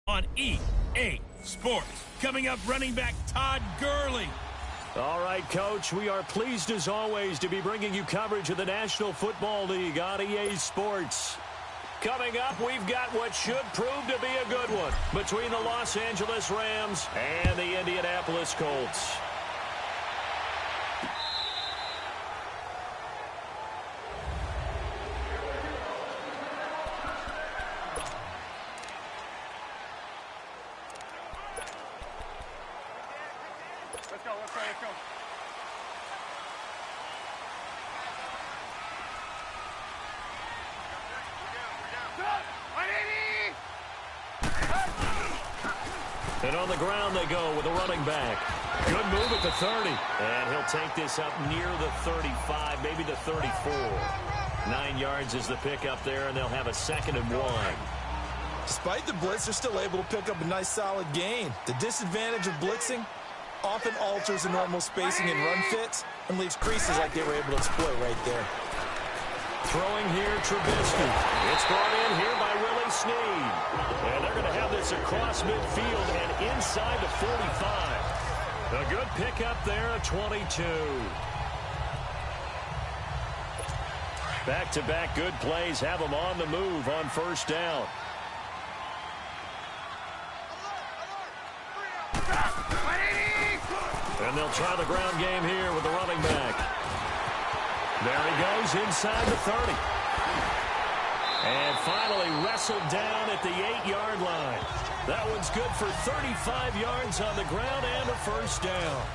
on EA Sports. Coming up, running back Todd Gurley. All right, Coach, we are pleased as always to be bringing you coverage of the National Football League on EA Sports. Coming up, we've got what should prove to be a good one between the Los Angeles Rams and the Indianapolis Colts. Let's go. And on the ground they go with a running back. Good move at the 30. And he'll take this up near the 35, maybe the 34. 9 yards is the pickup there, and they'll have a 2nd and 1. Despite the blitz, they're still able to pick up a nice solid gain. The disadvantage of blitzing often alters the normal spacing and run fits and leaves creases like they were able to exploit right there. Throwing here, Trubisky. It's brought in here by Willie Snead. And they're going to have this across midfield and inside the 45. A good pickup there, a 22. Back-to-back good plays have them on the move on first down. And they'll try the ground game here with the running back. There he goes inside the 30. And finally wrestled down at the 8-yard line. That one's good for 35 yards on the ground and a first down.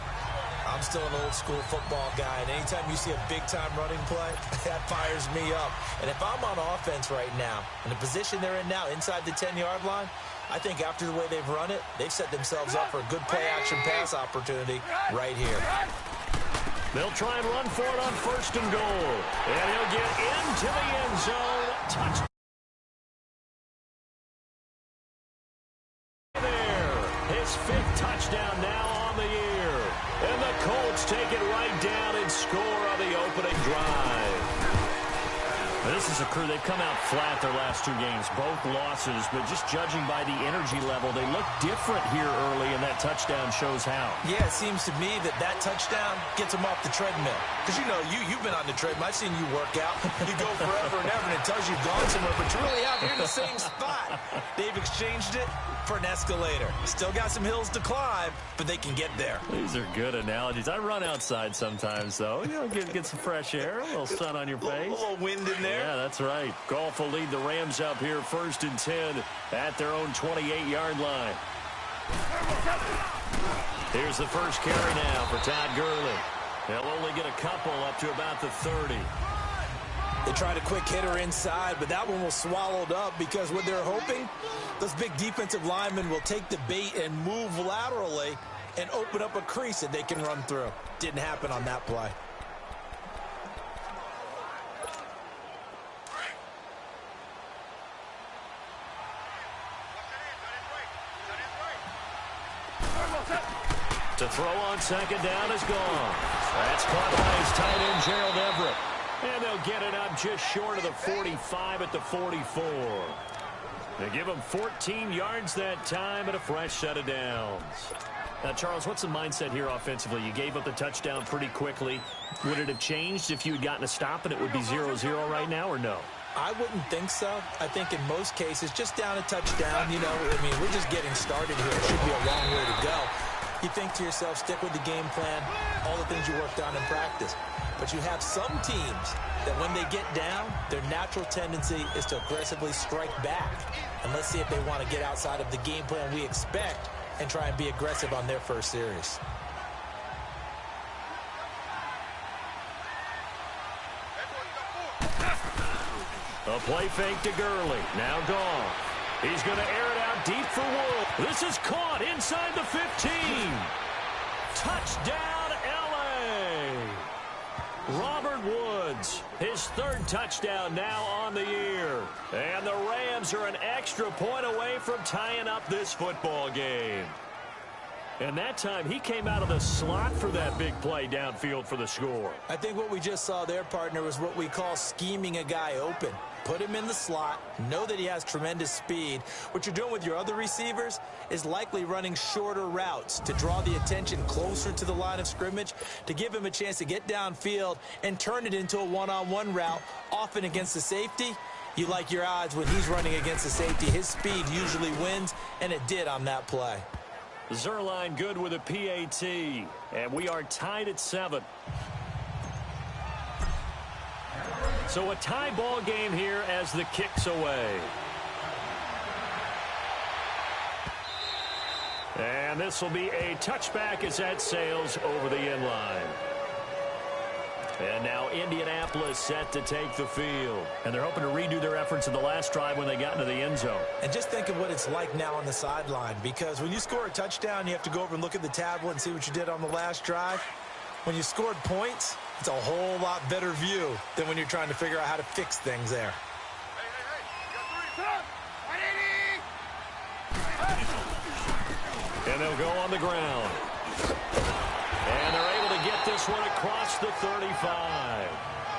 I'm still an old-school football guy, and anytime you see a big-time running play, that fires me up. And if I'm on offense right now, in the position they're in now, inside the 10-yard line, I think after the way they've run it, they've set themselves up for a good play-action pass opportunity right here. They'll try and run for it on first and goal. And he'll get into the end zone. Touchdown. There. His 5th touchdown now on the year. And the Colts take it right down and score on the opening drive. Now, this is a crew. They've come out flat their last 2 games, both losses, but just judging by the energy level, they look different here early, and that touchdown shows how. Yeah, it seems to me that touchdown gets them off the treadmill. Because, you know, you've been on the treadmill. I've seen you work out. You go forever and ever, and it tells you you've gone somewhere, but you're really out here in the same spot. They've exchanged it for an escalator. Still got some hills to climb, but they can get there. These are good analogies. I run outside sometimes, though. You know, get some fresh air, a little sun on your face. A little wind in there. Yeah, that's right. Golf will lead the Rams up here 1st and 10 at their own 28-yard line. Here's the first carry now for Todd Gurley. They'll only get a couple up to about the 30. They tried a quick hitter inside, but that one was swallowed up because what they're hoping, those big defensive linemen will take the bait and move laterally and open up a crease that they can run through. Didn't happen on that play. To throw on 2nd down is gone. That's caught by his tight end, Gerald Everett. And they'll get it up just short of the 45 at the 44. They give him 14 yards that time and a fresh set of downs. Now, Charles, what's the mindset here offensively? You gave up the touchdown pretty quickly. Would it have changed if you had gotten a stop and it would be 0-0 right now, or no? I wouldn't think so. I think in most cases, just down a touchdown, you know, I mean, we're just getting started here. It should be a long way to go. You think to yourself, stick with the game plan, all the things you worked on in practice. But you have some teams that when they get down, their natural tendency is to aggressively strike back. And let's see if they want to get outside of the game plan we expect and try and be aggressive on their first series. A play fake to Gurley. Now gone. He's going to air it out deep for Wood. This is caught inside the 15. Touchdown, L.A. Robert Woods, his 3rd touchdown now on the year. And the Rams are an extra point away from tying up this football game. And that time, he came out of the slot for that big play downfield for the score. I think what we just saw there, partner, was what we call scheming a guy open. Put him in the slot, know that he has tremendous speed. What you're doing with your other receivers is likely running shorter routes to draw the attention closer to the line of scrimmage, to give him a chance to get downfield and turn it into a one-on-one route, often against the safety. You like your odds when he's running against the safety. His speed usually wins, and it did on that play. Zerline good with a PAT, and we are tied at 7. So a tie ball game here as the kick's away. And this will be a touchback as that sails over the end line. And now Indianapolis set to take the field. And they're hoping to redo their efforts in the last drive when they got into the end zone. And just think of what it's like now on the sideline, because when you score a touchdown, you have to go over and look at the tablet and see what you did on the last drive. When you scored points, it's a whole lot better view than when you're trying to figure out how to fix things there. And they'll go on the ground. And they're able to get this one across the 35.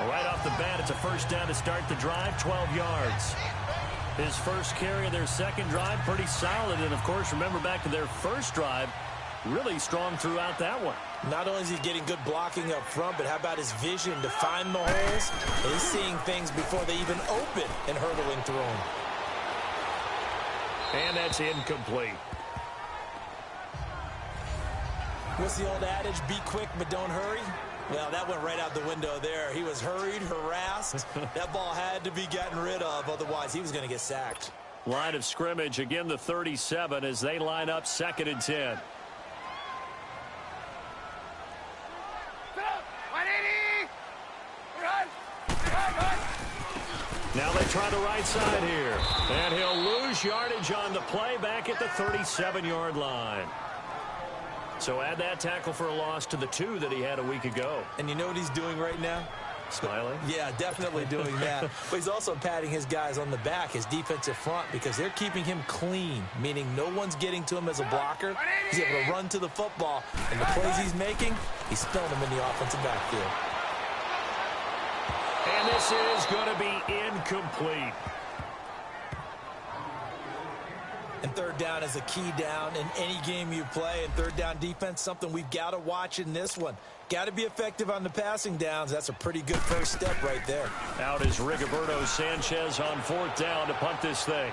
Right off the bat, it's a first down to start the drive, 12 yards. His first carry of their second drive, pretty solid. And, of course, remember back to their first drive, really strong throughout that one. Not only is he getting good blocking up front, but how about his vision to find the holes? He's seeing things before they even open and hurdling through them. And that's incomplete. What's the old adage? Be quick, but don't hurry. Well, that went right out the window there. He was hurried, harassed. That ball had to be gotten rid of, otherwise he was going to get sacked. Line of scrimmage, again the 37 as they line up 2nd and 10. Now they try the right side here. And he'll lose yardage on the play back at the 37-yard line. So add that tackle for a loss to the 2 that he had a week ago. And you know what he's doing right now? Smiling? Yeah, definitely doing that. But he's also patting his guys on the back, his defensive front, because they're keeping him clean, meaning no one's getting to him as a blocker. He's able to run to the football, and the plays he's making, he's spilling them in the offensive backfield. And this is going to be incomplete. And third down is a key down in any game you play. And third down defense, something we've got to watch in this one. Got to be effective on the passing downs. That's a pretty good first step right there. Out is Rigoberto Sanchez on 4th down to punt this thing.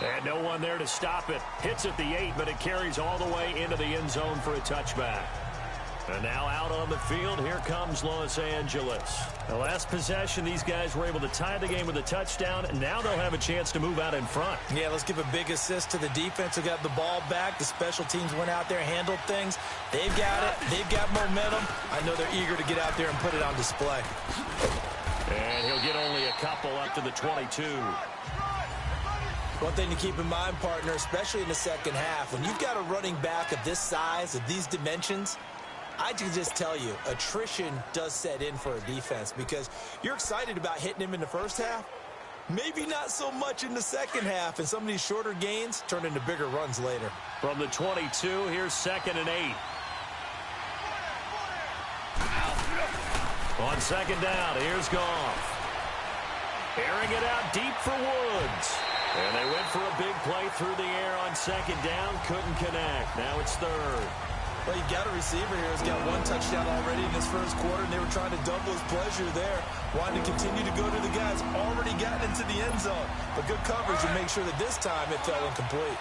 And no one there to stop it. Hits at the 8, but it carries all the way into the end zone for a touchback. And now out on the field, here comes Los Angeles. The last possession, these guys were able to tie the game with a touchdown, and now they'll have a chance to move out in front. Yeah, let's give a big assist to the defense who got the ball back. The special teams went out there, handled things. They've got it. They've got momentum. I know they're eager to get out there and put it on display. And he'll get only a couple up to the 22. One thing to keep in mind, partner, especially in the second half, when you've got a running back of this size, of these dimensions, I can just tell you, attrition does set in for a defense because you're excited about hitting him in the first half. Maybe not so much in the second half, and some of these shorter gains turn into bigger runs later. From the 22, here's 2nd and 8. On 2nd down, here's Goff. Airing it out deep for Woods. And they went for a big play through the air on 2nd down, couldn't connect. Now it's 3rd. Well, you got a receiver here who's got 1 touchdown already in this first quarter, and they were trying to double his pleasure there. Wanted to continue to go to the guys already gotten into the end zone. But good coverage to make sure that this time it fell incomplete.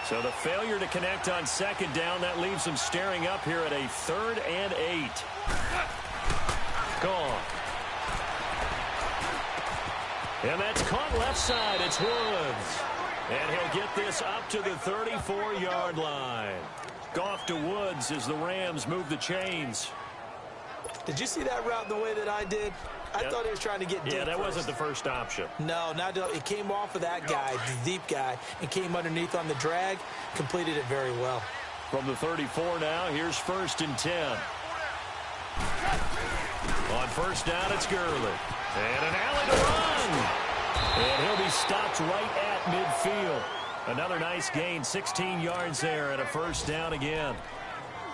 So the failure to connect on 2nd down, that leaves them staring up here at a 3rd and 8. Gone. And that's caught left side. It's Woods. And he'll get this up to the 34-yard line. Goff to Woods as the Rams move the chains. Did you see that route the way that I did? I thought he was trying to get deep. Yeah, that wasn't the first option. No, it came off of that guy, the deep guy, and came underneath on the drag. Completed it very well. From the 34 now, here's 1st and 10. On 1st down, it's Gurley. And an alley to run. And he'll be stopped right at midfield. Another nice gain, 16 yards there and a first down again.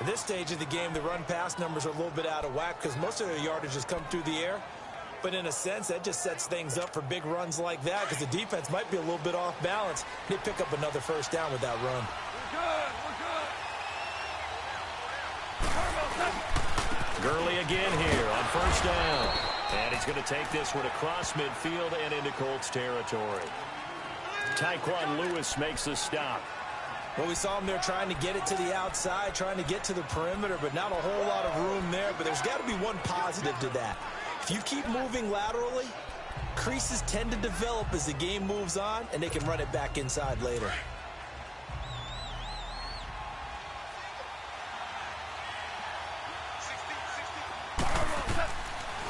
At this stage of the game, the run-pass numbers are a little bit out of whack because most of their yardage has come through the air. But in a sense, that just sets things up for big runs like that because the defense might be a little bit off balance. They pick up another first down with that run. Gurley again here on first down. And he's going to take this one across midfield and into Colts territory. Tyquan Lewis makes the stop. Well, we saw him there trying to get it to the outside, trying to get to the perimeter, but not a whole lot of room there. But there's got to be one positive to that. If you keep moving laterally, creases tend to develop as the game moves on, and they can run it back inside later.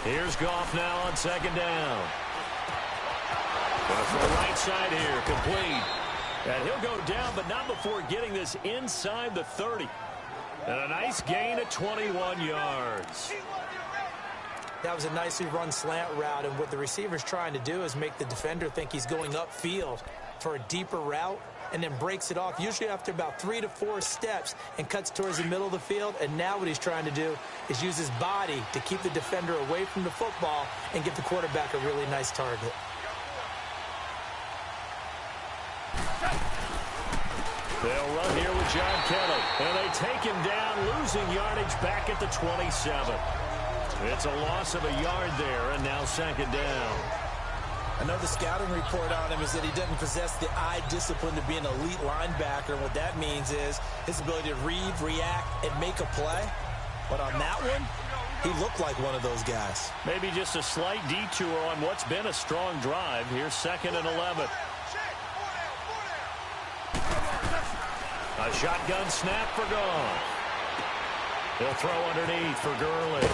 Here's Goff now on second down. Going to throw right side here, complete. And he'll go down, but not before getting this inside the 30. And a nice gain at 21 yards. That was a nicely run slant route, and what the receiver's trying to do is make the defender think he's going upfield for a deeper route and then breaks it off, usually after about 3 to 4 steps, and cuts towards the middle of the field. And now what he's trying to do is use his body to keep the defender away from the football and give the quarterback a really nice target. They'll run here with John Kelly, and they take him down, losing yardage back at the 27. It's a loss of a yard there, and now second down. I know the scouting report on him is that he doesn't possess the eye discipline to be an elite linebacker. What that means is his ability to read, react, and make a play. But on that one, he looked like one of those guys. Maybe just a slight detour on what's been a strong drive. Here's second and 11. A shotgun snap for Goff. He'll throw underneath for Gurley.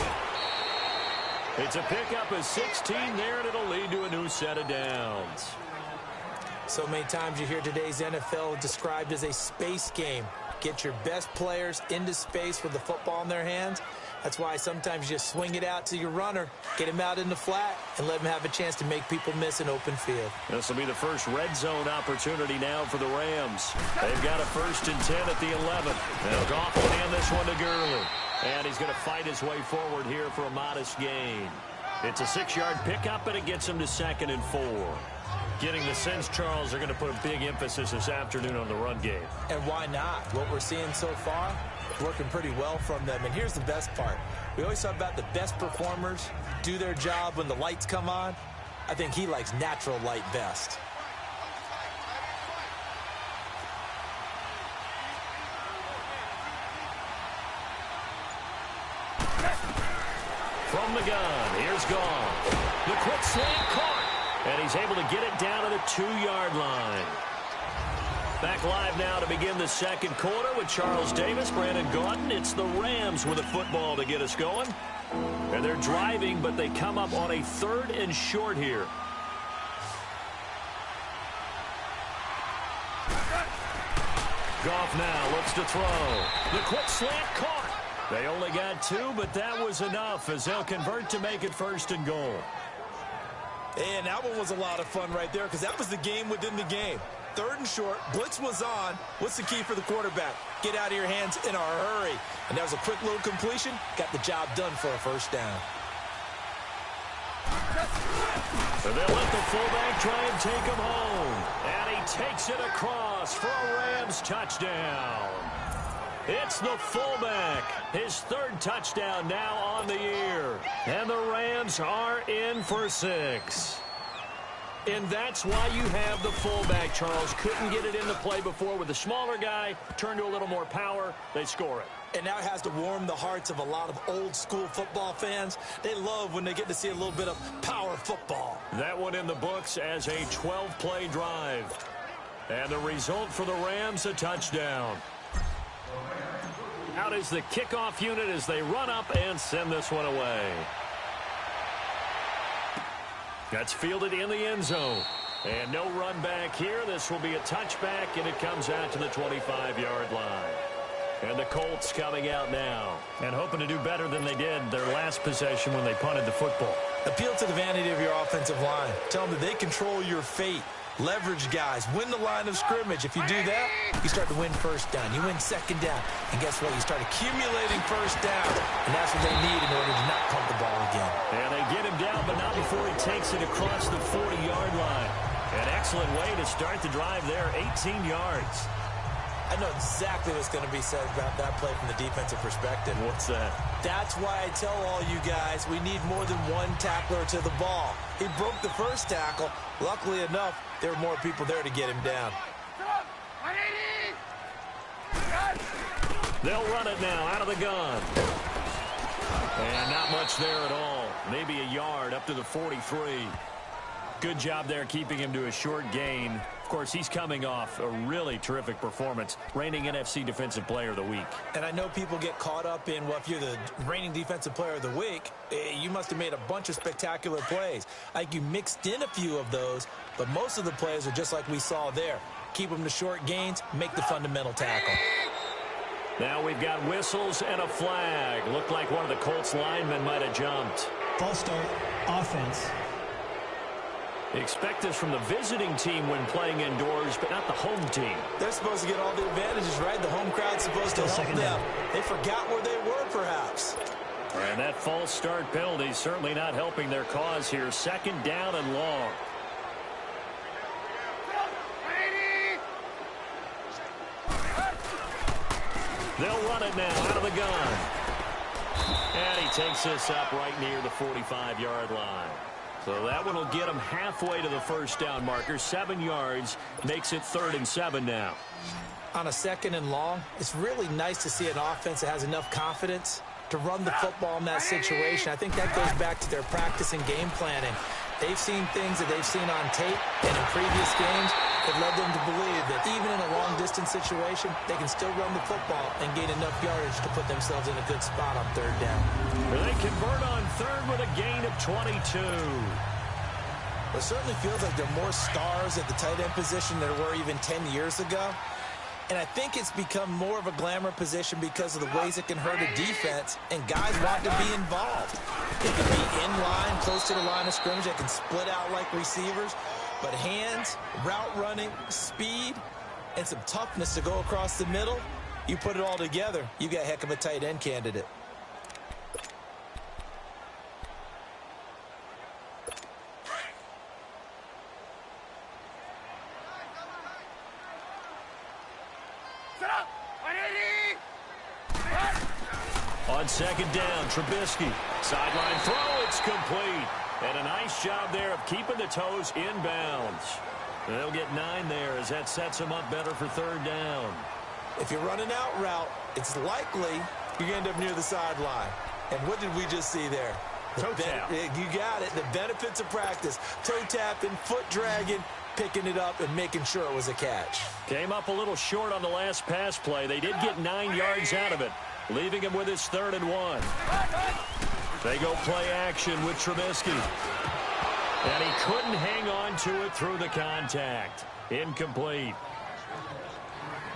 It's a pickup of 16 there, and it'll lead to a new set of downs. So many times you hear today's NFL described as a space game. Get your best players into space with the football in their hands. That's why sometimes you just swing it out to your runner, get him out in the flat, and let him have a chance to make people miss an open field. This will be the first red zone opportunity now for the Rams. They've got a 1st and 10 at the 11. Now Goff will hand this one to Gurley. And he's going to fight his way forward here for a modest gain. It's a 6-yard pickup, and it gets him to 2nd and 4. Getting the sense, Charles, they're going to put a big emphasis this afternoon on the run game. And why not? What we're seeing so far, working pretty well from them. And here's the best part. We always talk about the best performers do their job when the lights come on. I think he likes natural light best. From the gun, here's Goff. The quick slant caught. And he's able to get it down to the 2-yard line. Back live now to begin the second quarter with Charles Davis, Brandon Gaudin. It's the Rams with a football to get us going. And they're driving, but they come up on a 3rd and short here. Goff now looks to throw. The quick slant caught. They only got 2, but that was enough as they'll convert to make it 1st and goal. And that one was a lot of fun right there because that was the game within the game. 3rd and short, blitz was on. What's the key for the quarterback? Get out of your hands in a hurry. And that was a quick little completion. Got the job done for a 1st down. So they'll let the fullback try and take him home. And he takes it across for a Rams touchdown. It's the fullback. His 3rd touchdown now on the year. And the Rams are in for 6. And that's why you have the fullback, Charles. Couldn't get it into play before with the smaller guy. Turned to a little more power. They score it. And now it has to warm the hearts of a lot of old-school football fans. They love when they get to see a little bit of power football. That one in the books as a 12-play drive. And the result for the Rams, a touchdown. Out is the kickoff unit as they run up and send this one away. That's fielded in the end zone. And no run back here. This will be a touchback, and it comes out to the 25-yard line. And the Colts coming out now and hoping to do better than they did their last possession when they punted the football. Appeal to the vanity of your offensive line. Tell them that they control your fate. leverage guys, win the line of scrimmage. If you do that, you start to win first down. You win second down. And guess what? You start accumulating first down. And that's what they need in order to not pump the ball again. And they get him down, but not before he takes it across the 40-yard line. An excellent way to start the drive there, 18 yards. I know exactly what's going to be said about that play from the defensive perspective. What's that? That's why I tell all you guys we need more than one tackler to the ball. He broke the first tackle. Luckily enough, there were more people there to get him down. They'll run it now out of the gun. And not much there at all. Maybe a yard up to the 43. Good job there keeping him to a short gain. Of course, he's coming off a really terrific performance, reigning NFC Defensive Player of the Week. And I know people get caught up in, well, if you're the reigning Defensive Player of the Week, you must have made a bunch of spectacular plays. Like you mixed in a few of those, but most of the plays are just like we saw there. Keep them to short gains, make the fundamental tackle. Now we've got whistles and a flag. Looked like one of the Colts linemen might have jumped. False start, offense. Expect this from the visiting team when playing indoors, but not the home team. They're supposed to get all the advantages, right? The home crowd's supposed to help them. They forgot where they were, perhaps. And that false start penalty certainly not helping their cause here. Second down and long. They'll run it now out of the gun. And he takes this up right near the 45-yard line. So that one will get him halfway to the first down marker. 7 yards makes it 3rd and 7 now. On a 2nd and long, it's really nice to see an offense that has enough confidence to run the football in that situation. I think that goes back to their practice and game planning. They've seen things that they've seen on tape and in previous games that led them to believe that even in a long-distance situation, they can still run the football and gain enough yardage to put themselves in a good spot on 3rd down. They convert on 3rd with a gain of 22. It certainly feels like there are more stars at the tight end position than there were even 10 years ago. And I think it's become more of a glamour position because of the ways it can hurt a defense, and guys want to be involved. They can be in line, close to the line of scrimmage. They can split out like receivers. But hands, route running, speed, and some toughness to go across the middle, you put it all together, you got a heck of a tight end candidate. On 2nd down, Trubisky. Sideline throw, it's complete. And a nice job there of keeping the toes inbounds. They'll get 9 there as that sets them up better for 3rd down. If you're running out route, it's likely you're going to end up near the sideline. And what did we just see there? Toe tap. You got it. The benefits of practice. Toe tapping, foot dragging, picking it up, and making sure it was a catch. Came up a little short on the last pass play. They did get 9 yards out of it, leaving him with his 3rd and 1. They go play action with Trubisky. And he couldn't hang on to it through the contact. Incomplete.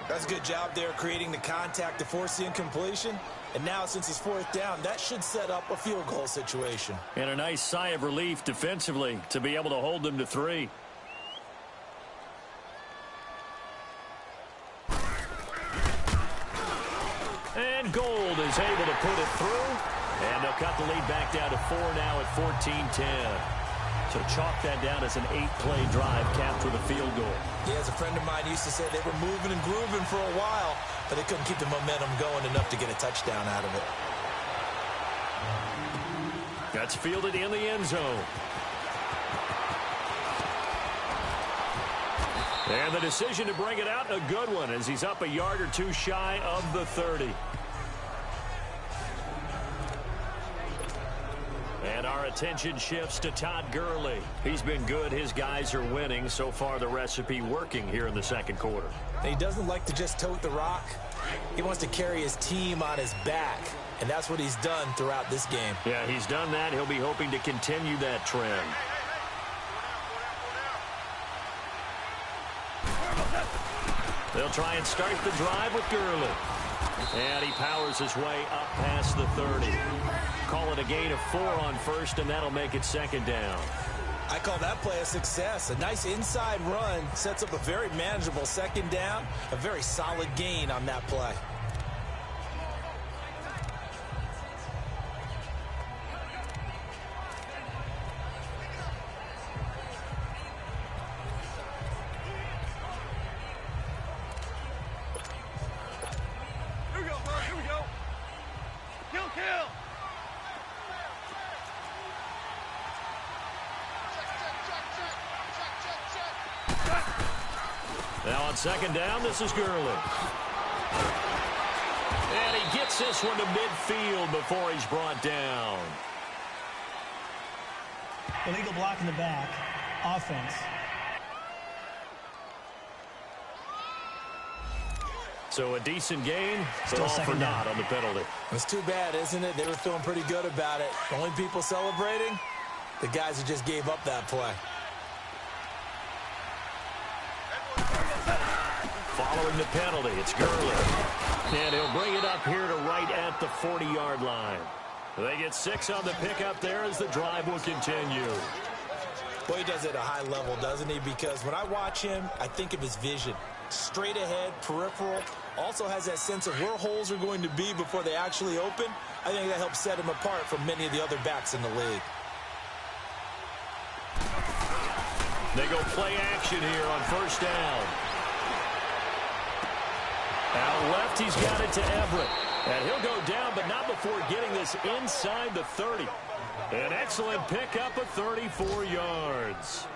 That's a good job there creating the contact to force the incompletion. And now, since it's 4th down, that should set up a field goal situation. And a nice sigh of relief defensively to be able to hold them to 3. And Gold is able to put it through. And they'll cut the lead back down to 4 now at 14-10. So chalk that down as an 8-play drive capped with a field goal. Yeah, as a friend of mine used to say, they were moving and grooving for a while, but they couldn't keep the momentum going enough to get a touchdown out of it. That's fielded in the end zone. And the decision to bring it out, a good one, as he's up a yard or two shy of the 30. And our attention shifts to Todd Gurley. He's been good. His guys are winning. So far, the recipe working here in the 2nd quarter. He doesn't like to just tote the rock. He wants to carry his team on his back, and that's what he's done throughout this game. Yeah, he's done that. He'll be hoping to continue that trend. They'll try and start the drive with Gurley. And he powers his way up past the 30. Call it a gain of 4 on 1st, and that'll make it 2nd down. I call that play a success. A nice inside run sets up a very manageable second down. A very solid gain on that play. Here we go, bro. Here we go. Kill, kill. Now on second down, this is Gurley. And he gets this one to midfield before he's brought down. Illegal block in the back. Offense. So a decent gain, but Still all for second naught down. on the penalty. It's too bad, isn't it? They were feeling pretty good about it. The only people celebrating, the guys who just gave up that play. Following the penalty, it's Gurley. And he'll bring it up here to right at the 40-yard line. They get 6 on the pickup there as the drive will continue. Boy, he does it at a high level, doesn't he? Because when I watch him, I think of his vision. Straight ahead, peripheral. Also has that sense of where holes are going to be before they actually open. I think that helps set him apart from many of the other backs in the league. They go play action here on first down. Out left, he's got it to Everett. And he'll go down, but not before getting this inside the 30. An excellent pickup of 34 yards.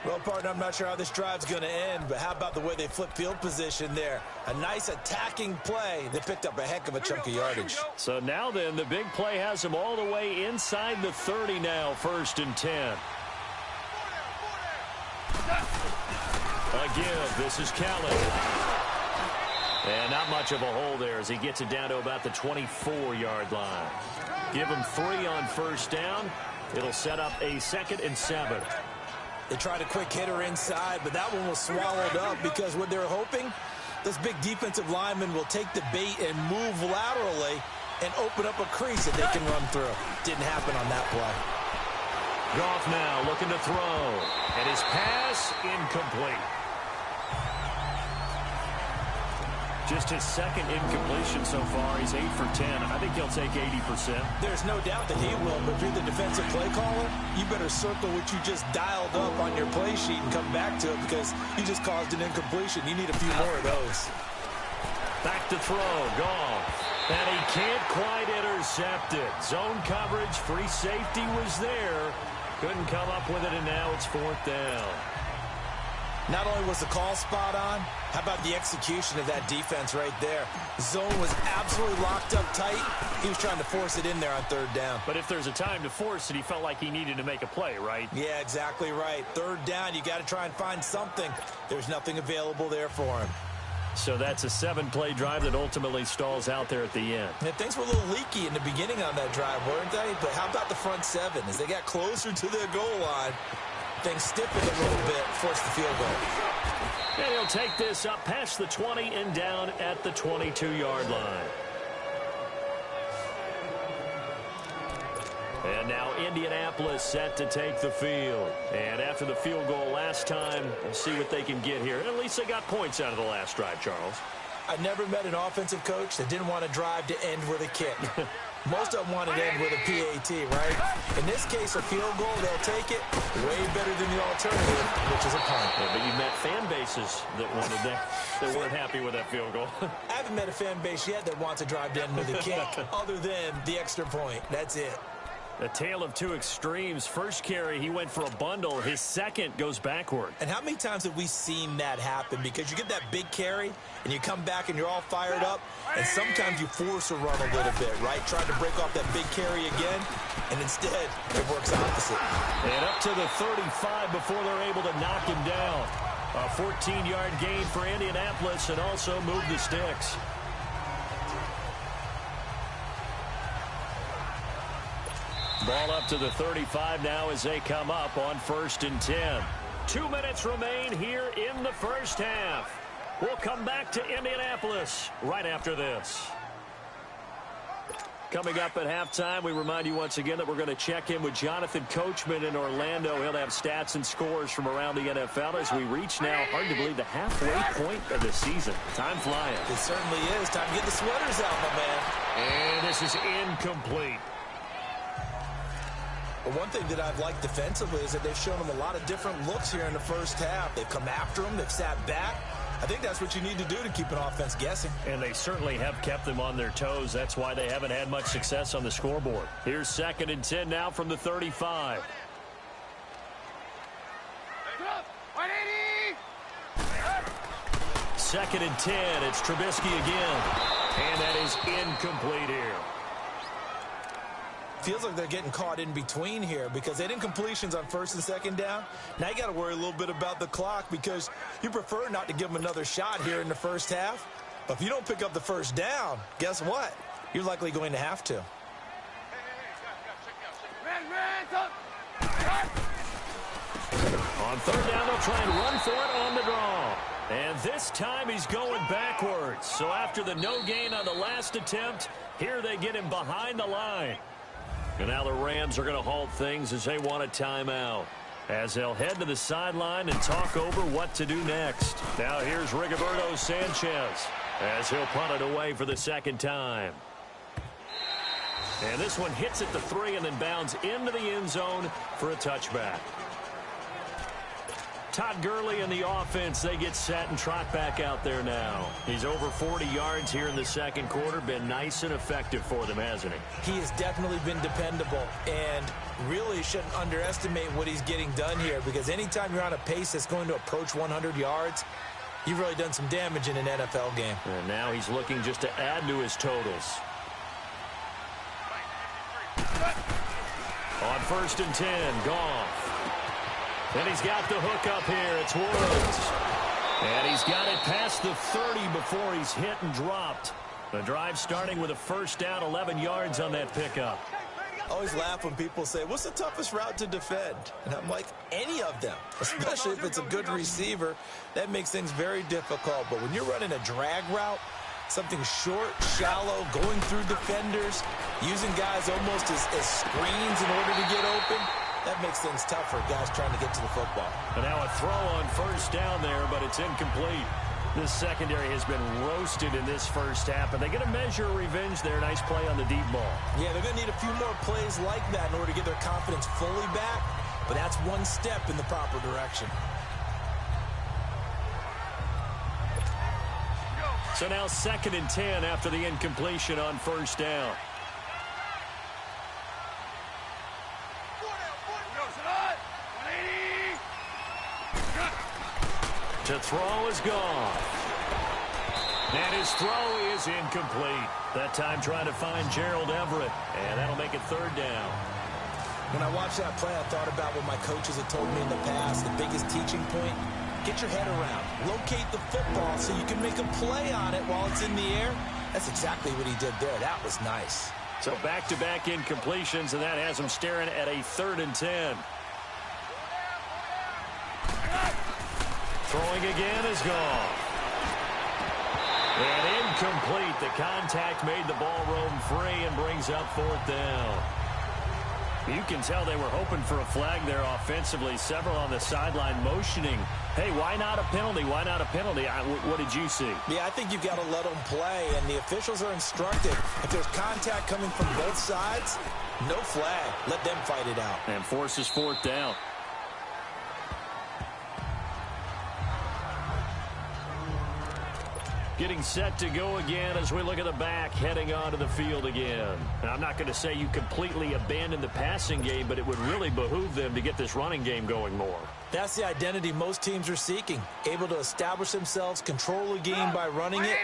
Well, partner, I'm not sure how this drive's going to end, but how about the way they flip field position there? A nice attacking play that picked up a heck of a chunk of yardage. So now then, the big play has him all the way inside the 30 now, 1st and 10. Again, this is Kelly. And not much of a hole there as he gets it down to about the 24-yard line. Give him 3 on first down. It'll set up a 2nd and 7. They tried a quick hitter inside, but that one was swallowed up because what they're hoping, this big defensive lineman will take the bait and move laterally and open up a crease that they can run through. Didn't happen on that play. Goff now looking to throw. And his pass incomplete. Just his 2nd incompletion so far. He's 8 for 10. I think he'll take 80%. There's no doubt that he will, but if you're the defensive play caller, you better circle what you just dialed up on your play sheet and come back to it because you just caused an incompletion. You need a few more of those. Back to throw. Goff. And he can't quite intercept it. Zone coverage, free safety was there. Couldn't come up with it, and now it's 4th down. Not only was the call spot on, how about the execution of that defense right there? Zone was absolutely locked up tight. He was trying to force it in there on 3rd down. But if there's a time to force it, he felt like he needed to make a play, right? Yeah, exactly right. 3rd down, you got to try and find something. There's nothing available there for him. So that's a 7-play drive that ultimately stalls out there at the end. And things were a little leaky in the beginning on that drive, weren't they? But how about the front 7? As they got closer to the goal line, things stiffened a little bit, forced the field goal. And he'll take this up past the 20 and down at the 22-yard line. And now Indianapolis set to take the field. And after the field goal last time, we'll see what they can get here. At least they got points out of the last drive, Charles. I never met an offensive coach that didn't want to drive to end with a kick. Most of them want to end with a PAT, right? In this case, a field goal, they'll take it way better than the alternative, which is a punt. Yeah, but you met fan bases that wanted that weren't happy with that field goal. I haven't met a fan base yet that wants to drive to end with a kick other than the extra point. That's it. A tale of two extremes. First carry, he went for a bundle. His second goes backward. And how many times have we seen that happen? Because you get that big carry, and you come back and you're all fired up, and sometimes you force a run a little bit, right? Trying to break off that big carry again, and instead it works opposite. And up to the 35 before they're able to knock him down. A 14-yard gain for Indianapolis and also move the sticks. Ball up to the 35 now as they come up on 1st and 10. 2 minutes remain here in the first half. We'll come back to Indianapolis right after this. Coming up at halftime, we remind you once again that we're going to check in with Jonathan Coachman in Orlando. He'll have stats and scores from around the NFL as we reach now, hard to believe, the halfway point of the season. Time flying. It certainly is. Time to get the sweaters out, my man. And this is incomplete. But one thing that I've liked defensively is that they've shown them a lot of different looks here in the first half. They've come after them. They've sat back. I think that's what you need to do to keep an offense guessing. And they certainly have kept them on their toes. That's why they haven't had much success on the scoreboard. Here's 2nd and 10 now from the 35. Second and 10. It's Trubisky again. And that is incomplete here. Feels like they're getting caught in between here because they didn't completions on 1st and 2nd down. Now you got to worry a little bit about the clock because you prefer not to give them another shot here in the first half. But if you don't pick up the 1st down, guess what? You're likely going to have to. On 3rd down, they'll try and run for it on the draw. And this time he's going backwards. So after the no gain on the last attempt, here they get him behind the line. And now the Rams are going to halt things as they want a timeout, as they'll head to the sideline and talk over what to do next. Now here's Rigoberto Sanchez as he'll punt it away for the 2nd time. And this one hits at the 3 and then bounds into the end zone for a touchback. Todd Gurley and the offense, they get set and trot back out there now. He's over 40 yards here in the 2nd quarter. Been nice and effective for them, hasn't he? He has definitely been dependable and really shouldn't underestimate what he's getting done here because anytime you're on a pace that's going to approach 100 yards, you've really done some damage in an NFL game. And now he's looking just to add to his totals. On 1st and 10, Goff. And he's got the hook up here. It's Woods. And he's got it past the 30 before he's hit and dropped. The drive starting with a 1st down, 11 yards on that pickup. I always laugh when people say, what's the toughest route to defend? And I'm like, any of them, especially if it's a good receiver. That makes things very difficult. But when you're running a drag route, something short, shallow, going through defenders, using guys almost as screens in order to get open, that makes things tough for guys trying to get to the football. And now a throw on 1st down there, but it's incomplete. This secondary has been roasted in this first half, and they get a measure of revenge there. Nice play on the deep ball. Yeah, they're going to need a few more plays like that in order to get their confidence fully back, but that's one step in the proper direction. So now 2nd and 10 after the incompletion on 1st down. To throw is gone. And his throw is incomplete. That time trying to find Gerald Everett. And that'll make it 3rd down. When I watched that play, I thought about what my coaches had told me in the past. The biggest teaching point, get your head around. Locate the football so you can make a play on it while it's in the air. That's exactly what he did there. That was nice. So back-to-back incompletions, and that has him staring at a 3rd and 10. Throwing again is gone. And incomplete. The contact made the ball roam free and brings up 4th down. You can tell they were hoping for a flag there offensively. Several on the sideline motioning. Hey, why not a penalty? Why not a penalty? What did you see? Yeah, I think you've got to let them play, and the officials are instructed. If there's contact coming from both sides, no flag. Let them fight it out. And forces 4th down. Getting set to go again as we look at the back heading onto the field again. Now, I'm not going to say you completely abandon the passing game, but it would really behoove them to get this running game going more. That's the identity most teams are seeking. Able to establish themselves, control the game by running it,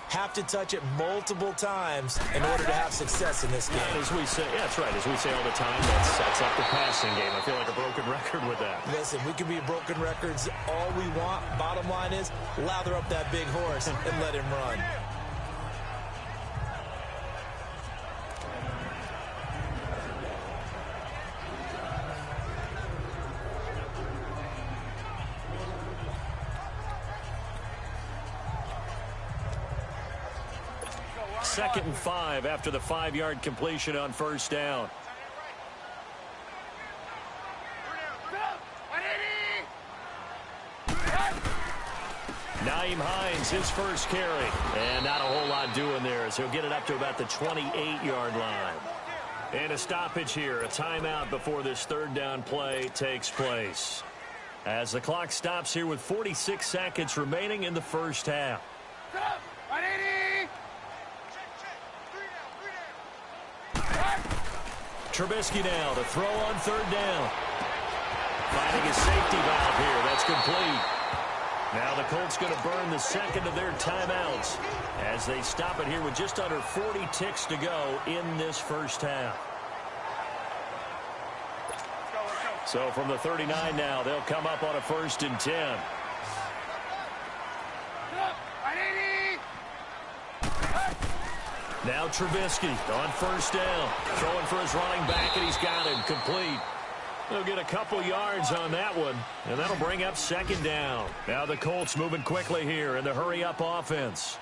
have to touch it multiple times in order to have success in this game. And as we say, yeah, that's right. As we say all the time, that sets up the passing game. I feel like a broken record with that. Listen, we can be broken records all we want. Bottom line is, lather up that big horse and let him run. 2nd and 5 after the 5-yard completion on first down. Nyheim Hines, his first carry. And not a whole lot doing there as he'll get it up to about the 28-yard line. And a stoppage here, a timeout before this 3rd down play takes place. As the clock stops here with 46 seconds remaining in the first half. Trubisky now to throw on 3rd down. Finding his safety valve here. That's complete. Now the Colts going to burn the 2nd of their timeouts as they stop it here with just under 40 ticks to go in this first half. So from the 39 now, they'll come up on a 1st and 10. Now Trubisky on 1st down. Throwing for his running back, and he's got him complete. They'll get a couple yards on that one, and that'll bring up 2nd down. Now the Colts moving quickly here in the hurry-up offense.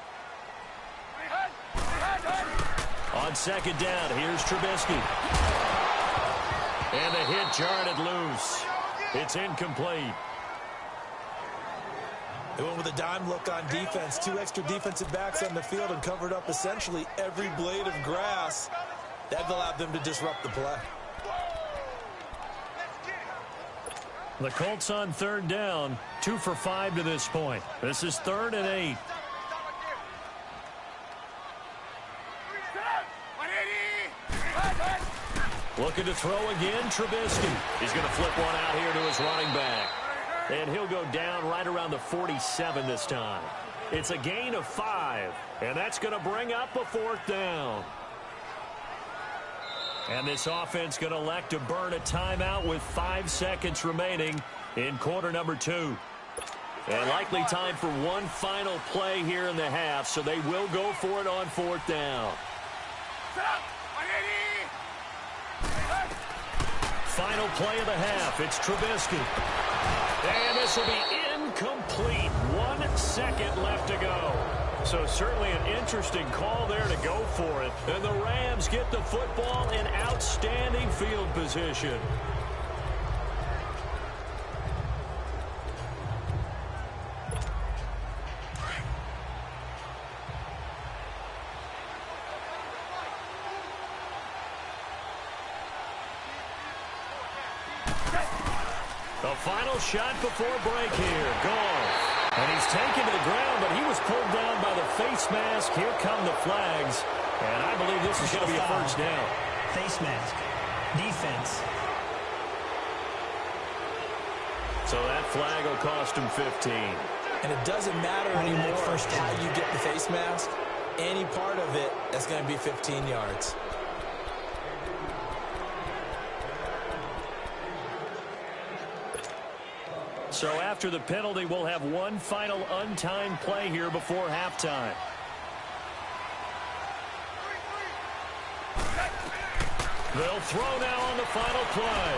On 2nd down, here's Trubisky. And the hit jarred it loose. It's incomplete. They went with a dime look on defense. 2 extra defensive backs on the field and covered up essentially every blade of grass. That allowed them to disrupt the play. The Colts on 3rd down, 2 for 5 to this point. This is 3rd and 8. Looking to throw again, Trubisky. He's going to flip one out here to his running back. And he'll go down right around the 47 this time. It's a gain of 5, and that's going to bring up a 4th down. And this offense going to elect to burn a timeout with 5 seconds remaining in quarter number 2. And likely time for one final play here in the half, so they will go for it on 4th down. Final play of the half. It's Trubisky. And this will be incomplete. 1 second left to go. So certainly an interesting call there to go for it. And the Rams get the football in outstanding field position. The final shot before break here. Gone. And he's taken to the ground, but he was pulled down by the face mask. Here come the flags. And I believe this is going to be a 1st down. Face mask. Defense. So that flag will cost him 15. And it doesn't matter anymore how you get the face mask. Any part of it, that's going to be 15 yards. So after the penalty, we'll have one final untimed play here before halftime. They'll throw now on the final play.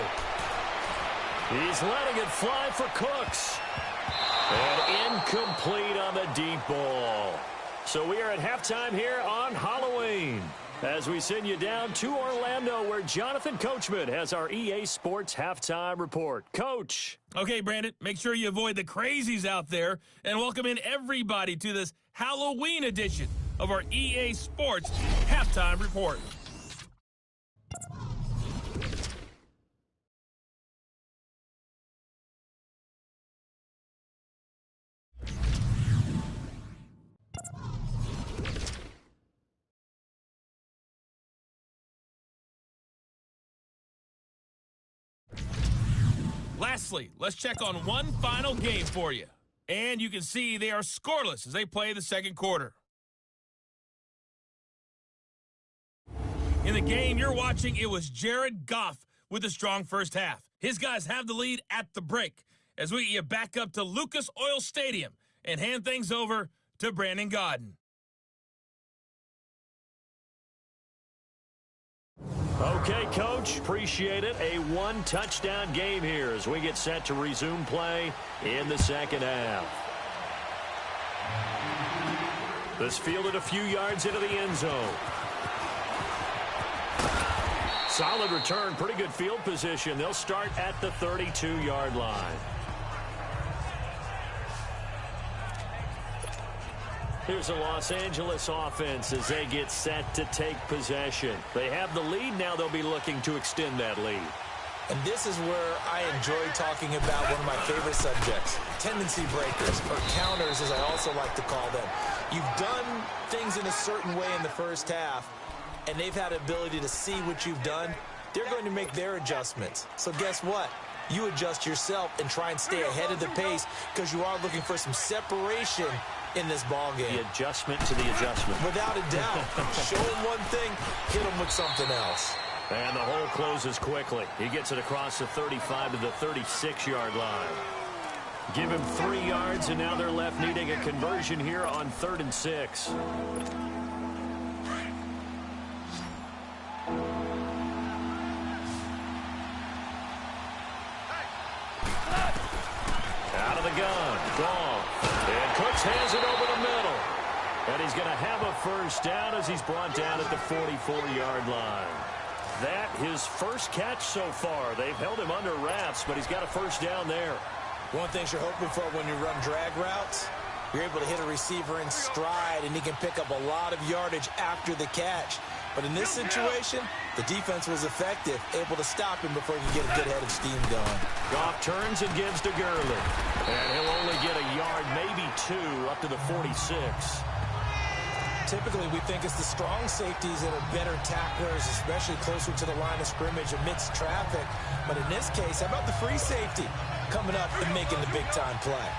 He's letting it fly for Cooks. And incomplete on the deep ball. So we are at halftime here on Halloween, as we send you down to Orlando, where Jonathan Coachman has our EA Sports Halftime Report. Coach. Okay, Brandon, make sure you avoid the crazies out there and welcome in everybody to this Halloween edition of our EA Sports Halftime Report. Lastly, let's check on one final game for you. And you can see they are scoreless as they play the second quarter. In the game you're watching, it was Jared Goff with a strong first half. His guys have the lead at the break as we get back up to Lucas Oil Stadium and hand things over to Brandon Godden. Okay, Coach, appreciate it. A one-touchdown game here as we get set to resume play in the second half. This fielded a few yards into the end zone. Solid return, pretty good field position. They'll start at the 32-yard line. Here's the Los Angeles offense as they get set to take possession. They have the lead. Now they'll be looking to extend that lead. And this is where I enjoy talking about one of my favorite subjects, tendency breakers, or counters as I also like to call them. You've done things in a certain way in the first half, and they've had the ability to see what you've done. They're going to make their adjustments. So guess what? You adjust yourself and try and stay ahead of the pace because you are looking for some separation in this ball game. The adjustment to the adjustment. Without a doubt. Show him one thing, hit him with something else. And the hole closes quickly. He gets it across the 35 to the 36-yard line. Give him 3 yards, and now they're left needing a conversion here on 3rd and 6. Out of the gun. Gone. And Cooks has it over the middle. And he's going to have a first down as he's brought down at the 44-yard line. That his first catch so far. They've held him under wraps, but he's got a first down there. One thing you're hoping for when you run drag routes, you're able to hit a receiver in stride, and he can pick up a lot of yardage after the catch. But in this situation, the defense was effective, able to stop him before he could get a good head of steam going. Goff turns and gives to Gurley. And he'll only get a yard, maybe 2, up to the 46. Typically, we think it's the strong safeties that are better tacklers, especially closer to the line of scrimmage amidst traffic. But in this case, how about the free safety coming up and making the big-time play?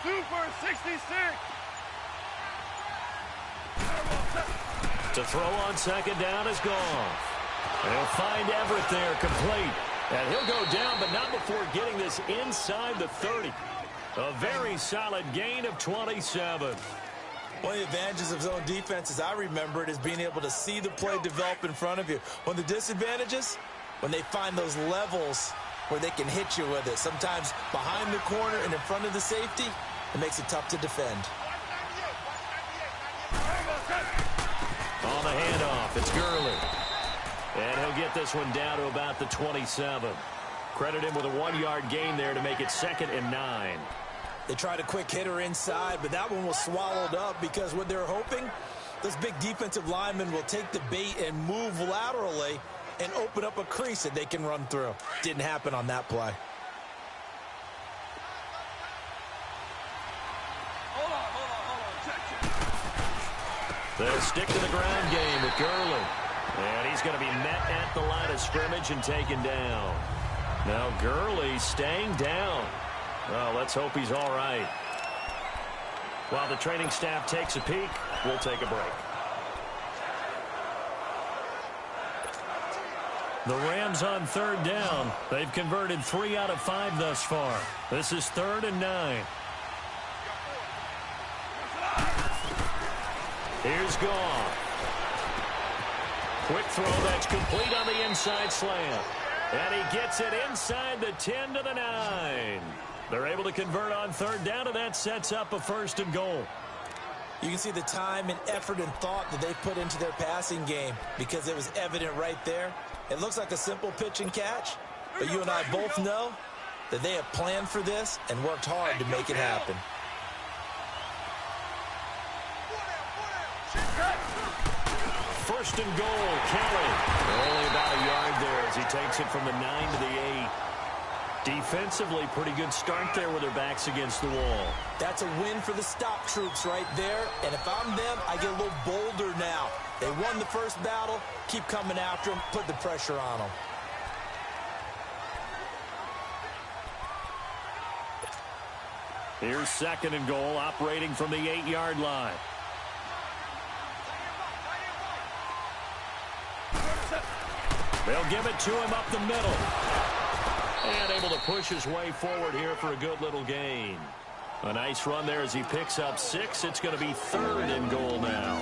Super 66. To throw on second down is gone. They'll find Everett there, complete. And he'll go down, but not before getting this inside the 30. A very solid gain of 27. One of the advantages of zone defense, as I remember it, is being able to see the play develop in front of you. One of the disadvantages, when they find those levels where they can hit you with it. Sometimes behind the corner and in front of the safety, it makes it tough to defend. On the handoff, it's Gurley. And he'll get this one down to about the 27. Credit him with a 1-yard gain there to make it 2nd and 9. They tried a quick hitter inside, but that one was swallowed up because what they're hoping, those big defensive linemen will take the bait and move laterally and open up a crease that they can run through. Didn't happen on that play. They'll stick to the ground game with Gurley. And he's going to be met at the line of scrimmage and taken down. Now Gurley staying down. Well, let's hope he's all right. While the training staff takes a peek, we'll take a break. The Rams on 3rd down. They've converted 3 out of 5 thus far. This is 3rd and 9. Here's Goff. Quick throw that's complete on the inside slant. And he gets it inside the 10 to the 9. They're able to convert on 3rd down, and that sets up a 1st and goal. You can see the time and effort and thought that they put into their passing game because it was evident right there. It looks like a simple pitch and catch, but you and I both know that they have planned for this and worked hard to make it happen. First and goal, Kelly. Only about a yard there as he takes it from the 9 to the 8. Defensively, pretty good start there with their backs against the wall. That's a win for the stop troops right there. And if I'm them, I get a little bolder now. They won the first battle. Keep coming after them. Put the pressure on them. Here's 2nd and goal, operating from the 8-yard line. They'll give it to him up the middle. And able to push his way forward here for a good little gain. A nice run there as he picks up 6. It's going to be 3rd and goal now.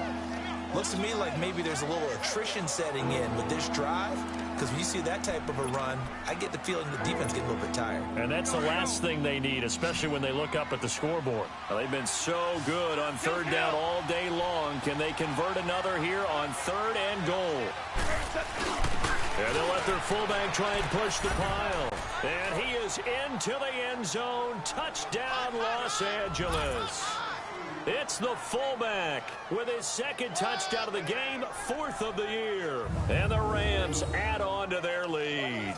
Looks to me like maybe there's a little attrition setting in with this drive, because when you see that type of a run, I get the feeling the defense getting a little bit tired. And that's the last thing they need, especially when they look up at the scoreboard. Well, they've been so good on third down all day long. Can they convert another here on 3rd and goal? And they'll let their fullback try and push the pile. And he is into the end zone. Touchdown, Los Angeles. It's the fullback with his 2nd touchdown of the game, 4th of the year. And the Rams add on to their lead.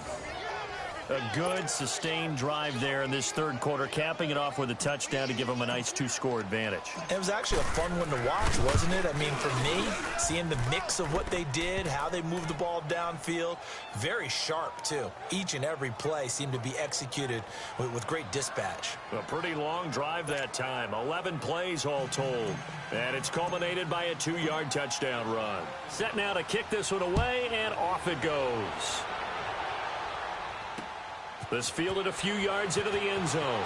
A good, sustained drive there in this 3rd quarter, capping it off with a touchdown to give them a nice 2-score advantage. It was actually a fun one to watch, wasn't it? I mean, for me, seeing the mix of what they did, how they moved the ball downfield, very sharp, too. Each and every play seemed to be executed with great dispatch. A pretty long drive that time, 11 plays all told. And it's culminated by a 2-yard touchdown run. Set now to kick this one away, and off it goes. This fielded a few yards into the end zone.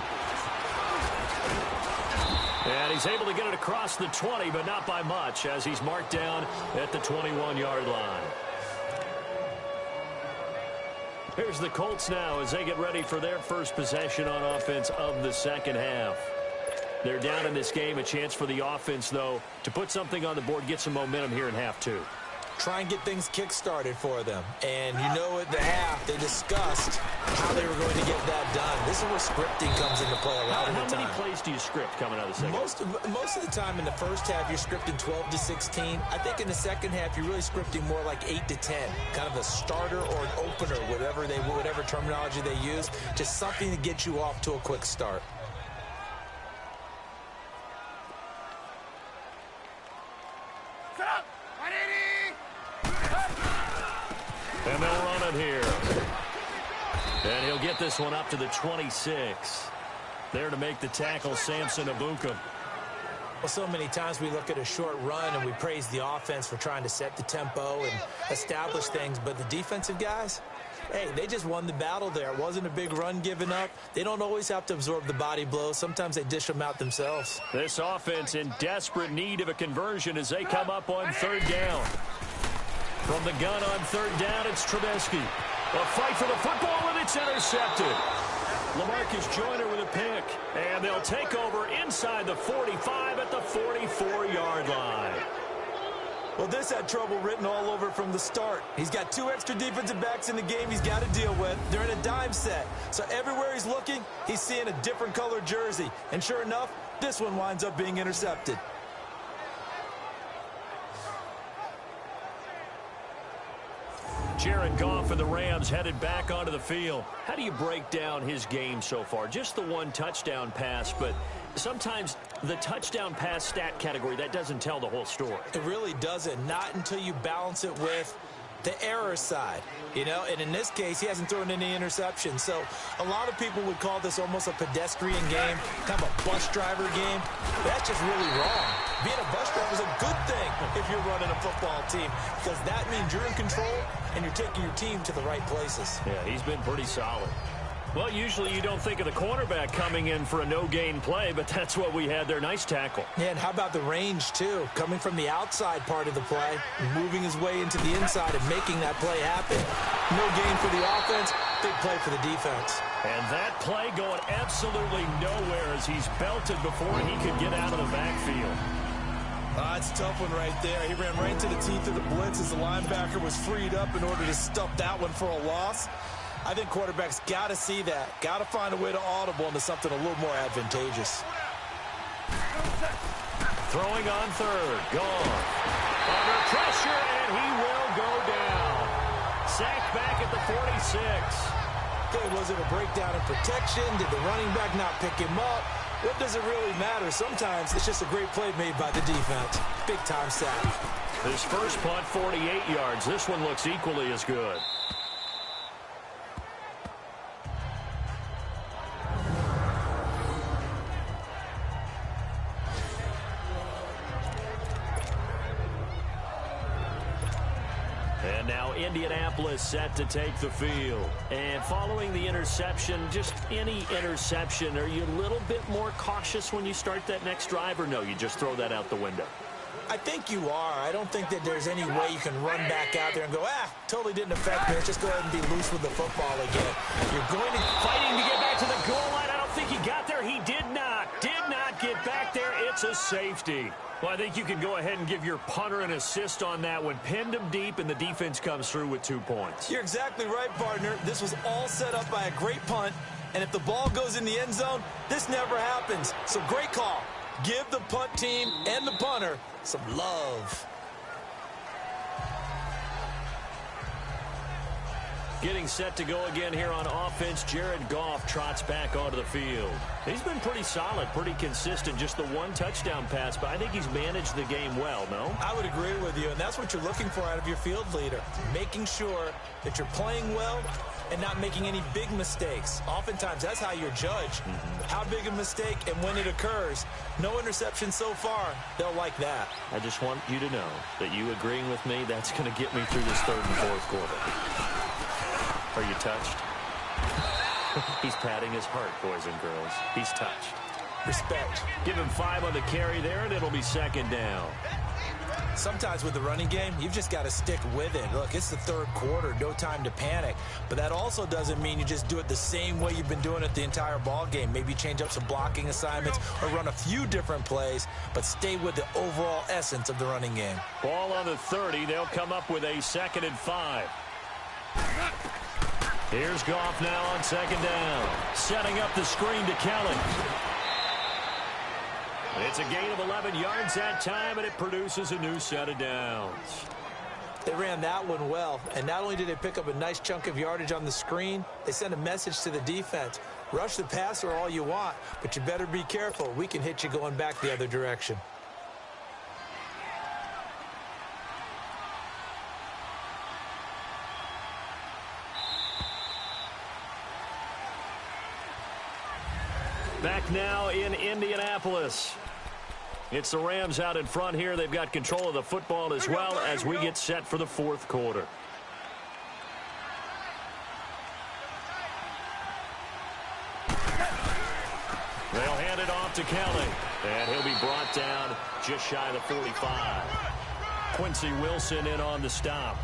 And he's able to get it across the 20, but not by much, as he's marked down at the 21-yard line. Here's the Colts now as they get ready for their first possession on offense of the 2nd half. They're down in this game. A chance for the offense, though, to put something on the board, get some momentum here in half 2. Try and get things kick-started for them. And you know at the half, they discussed how they were going to get that done. This is where scripting comes into play a lot of the time. How many plays do you script coming out of the second? Most of the time in the first half, you're scripting 12 to 16. I think in the second half, you're really scripting more like 8 to 10. Kind of a starter or an opener, whatever terminology they use. Just something to get you off to a quick start. And they'll run it here. And he'll get this one up to the 26. There to make the tackle, Samson Abuka. Well, so many times we look at a short run and we praise the offense for trying to set the tempo and establish things. But the defensive guys, hey, they just won the battle there. It wasn't a big run given up. They don't always have to absorb the body blows. Sometimes they dish them out themselves. This offense in desperate need of a conversion as they come up on 3rd down. From the gun on 3rd down, it's Trubisky. A fight for the football, and it's intercepted. LaMarcus Joyner with a pick. And they'll take over inside the 45 at the 44-yard line. Well, this had trouble written all over from the start. He's got 2 extra defensive backs in the game he's got to deal with. They're in a dime set. So everywhere he's looking, he's seeing a different colored jersey. And sure enough, this one winds up being intercepted. Jared Goff and the Rams headed back onto the field. How do you break down his game so far? Just the 1 touchdown pass, but sometimes the touchdown pass stat category, that doesn't tell the whole story. It really doesn't. Not until you balance it with the error side, you know, and in this case, he hasn't thrown any interceptions. So a lot of people would call this almost a pedestrian game, kind of a bus driver game. That's just really wrong. Being a bus driver is a good thing if you're running a football team, because that means you're in control and you're taking your team to the right places. Yeah, he's been pretty solid. Well, usually you don't think of the cornerback coming in for a no-gain play, but that's what we had there. Nice tackle. Yeah, and how about the range, too? Coming from the outside part of the play, moving his way into the inside and making that play happen. No gain for the offense, big play for the defense. And that play going absolutely nowhere as he's belted before he could get out of the backfield. That's a tough one right there. He ran right into the teeth of the blitz as the linebacker was freed up in order to stuff that one for a loss. I think quarterbacks got to see that. Got to find a way to audible into something a little more advantageous. Throwing on 3rd. Gone. Under pressure, and he will go down. Sacked back at the 46. Okay, was it a breakdown in protection? Did the running back not pick him up? What does it really matter? Sometimes it's just a great play made by the defense. Big-time sack. His first punt, 48 yards. This one looks equally as good. And now Indianapolis set to take the field. And following the interception, just any interception, are you a little bit more cautious when you start that next drive, or no, you just throw that out the window? I think you are. I don't think that there's any way you can run back out there and go, totally didn't affect me. Let's just go ahead and be loose with the football again. You're going to... Fighting to get back to the goal line. I don't think he got there. He did not. Did not get back there. It's a safety. Well, I think you can go ahead and give your punter an assist on that one. Pinned him deep, and the defense comes through with 2 points. You're exactly right, partner. This was all set up by a great punt, and if the ball goes in the end zone, this never happens. So great call. Give the punt team and the punter some love. Getting set to go again here on offense, Jared Goff trots back onto the field. He's been pretty solid, pretty consistent, just the 1 touchdown pass, but I think he's managed the game well, no? I would agree with you, and that's what you're looking for out of your field leader, making sure that you're playing well and not making any big mistakes. Oftentimes, that's how you're judged. How big a mistake and when it occurs. No interception so far. They'll like that. I just want you to know that you agreeing with me, that's going to get me through this 3rd and 4th quarter. Are you touched? He's patting his heart, boys and girls. He's touched. Respect. Give him 5 on the carry there, and it'll be 2nd down. Sometimes with the running game, you've just got to stick with it. Look, it's the 3rd quarter, no time to panic. But that also doesn't mean you just do it the same way you've been doing it the entire ball game. Maybe change up some blocking assignments or run a few different plays, but stay with the overall essence of the running game. Ball on the 30. They'll come up with a 2nd and 5. Here's Goff now on 2nd down. Setting up the screen to Kelly. It's a gain of 11 yards that time, and it produces a new set of downs. They ran that one well, and not only did they pick up a nice chunk of yardage on the screen, they sent a message to the defense. Rush the passer all you want, but you better be careful. We can hit you going back the other direction. Back now in Indianapolis. It's the Rams out in front here. They've got control of the football as well as we get set for the 4th quarter. They'll hand it off to Kelly. And he'll be brought down just shy of the 45. Quincy Wilson in on the stop.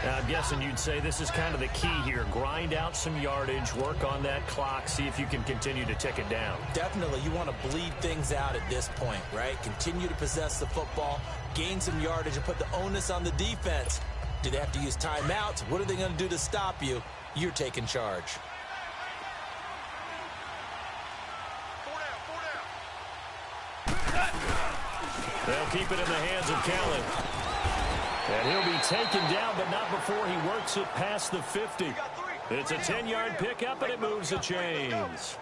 Now, I'm guessing you'd say this is kind of the key here. Grind out some yardage, work on that clock, see if you can continue to tick it down. Definitely. You want to bleed things out at this point, right? Continue to possess the football, gain some yardage, and put the onus on the defense. Do they have to use timeouts? What are they going to do to stop you? You're taking charge. They'll keep it in the hands of Kelly. And he'll be taken down, but not before he works it past the 50. It's a 10-yard pickup, and it moves the chains.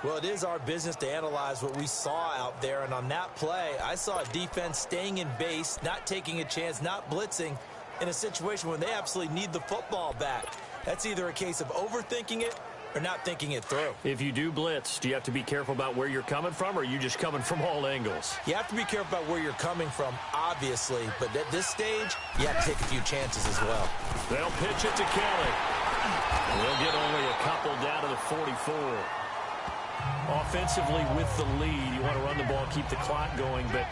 Well, it is our business to analyze what we saw out there, and on that play, I saw a defense staying in base, not taking a chance, not blitzing, in a situation where they absolutely need the football back. That's either a case of overthinking it or not thinking it through. If you do blitz, do you have to be careful about where you're coming from, or are you just coming from all angles? You have to be careful about where you're coming from, obviously, but at this stage, you have to take a few chances as well. They'll pitch it to Kelly. We'll get only a couple down to the 44. Offensively with the lead, you want to run the ball, keep the clock going, but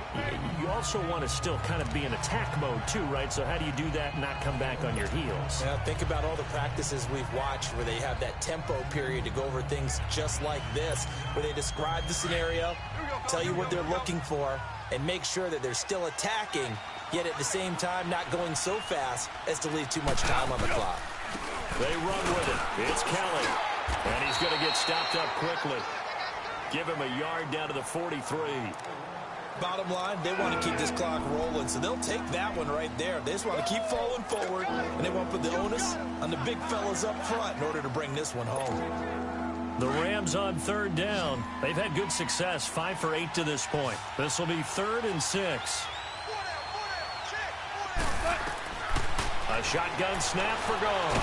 you also want to still kind of be in attack mode too, right? So how do you do that and not come back on your heels? Yeah, think about all the practices we've watched where they have that tempo period to go over things just like this, where they describe the scenario, tell you what they're looking for, and make sure that they're still attacking, yet at the same time not going so fast as to leave too much time on the clock. They run with it. It's Kelly. And he's going to get stopped up quickly. Give him a yard down to the 43. Bottom line, they want to keep this clock rolling, so they'll take that one right there. They just want to keep falling forward, and they want to put the onus on the big fellas up front in order to bring this one home. The Rams on 3rd down. They've had good success, 5 for 8 to this point. This will be 3rd and 6. A shotgun snap for Goff.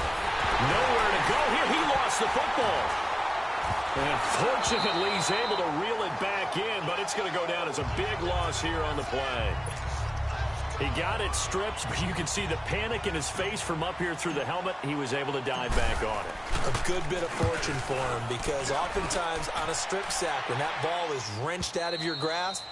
Nowhere to go here. He lost the football. And fortunately, he's able to reel it back in, but it's going to go down as a big loss here on the play. He got it stripped, but you can see the panic in his face from up here through the helmet. He was able to dive back on it. A good bit of fortune for him, because oftentimes on a strip sack, when that ball is wrenched out of your grasp,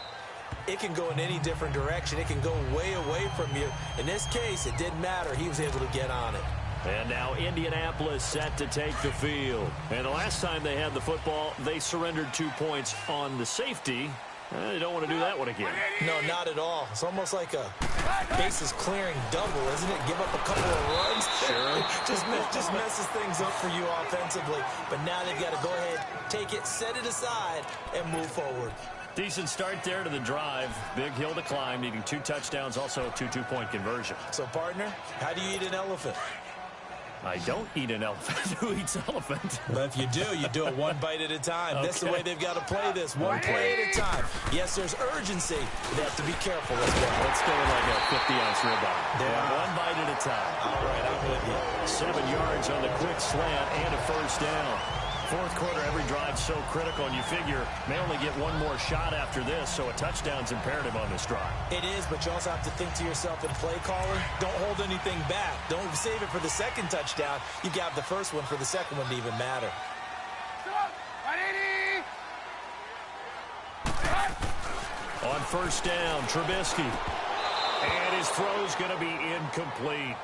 it can go in any different direction. It can go way away from you. In this case, it didn't matter. He was able to get on it. And now Indianapolis set to take the field. And the last time they had the football, they surrendered 2 points on the safety. They don't want to do that one again. No, not at all. It's almost like a bases clearing double, isn't it? Give up a couple of runs. Sure. just messes things up for you offensively. But now they've got to go ahead, take it, set it aside, and move forward. Decent start there to the drive. Big hill to climb, needing 2 touchdowns, also a 2 two-point conversion. So, partner, how do you eat an elephant? I don't eat an elephant. Who eats elephant? But if you do it one bite at a time. Okay. That's the way they've got to play this, one play at a time. Yes, there's urgency. They have to be careful. Let's go with like a 50-ounce ribeye. Yeah. One bite at a time. All right, I'm with you. 7 yards on the quick slant and a first down. Fourth quarter, every drive so critical, and you figure may only get one more shot after this, so a touchdown's imperative on this drive. It is, but you also have to think to yourself in play calling, don't hold anything back. Don't save it for the second touchdown. You got the first one for the second one to even matter. On first down, Trubisky. And his throw's going to be incomplete.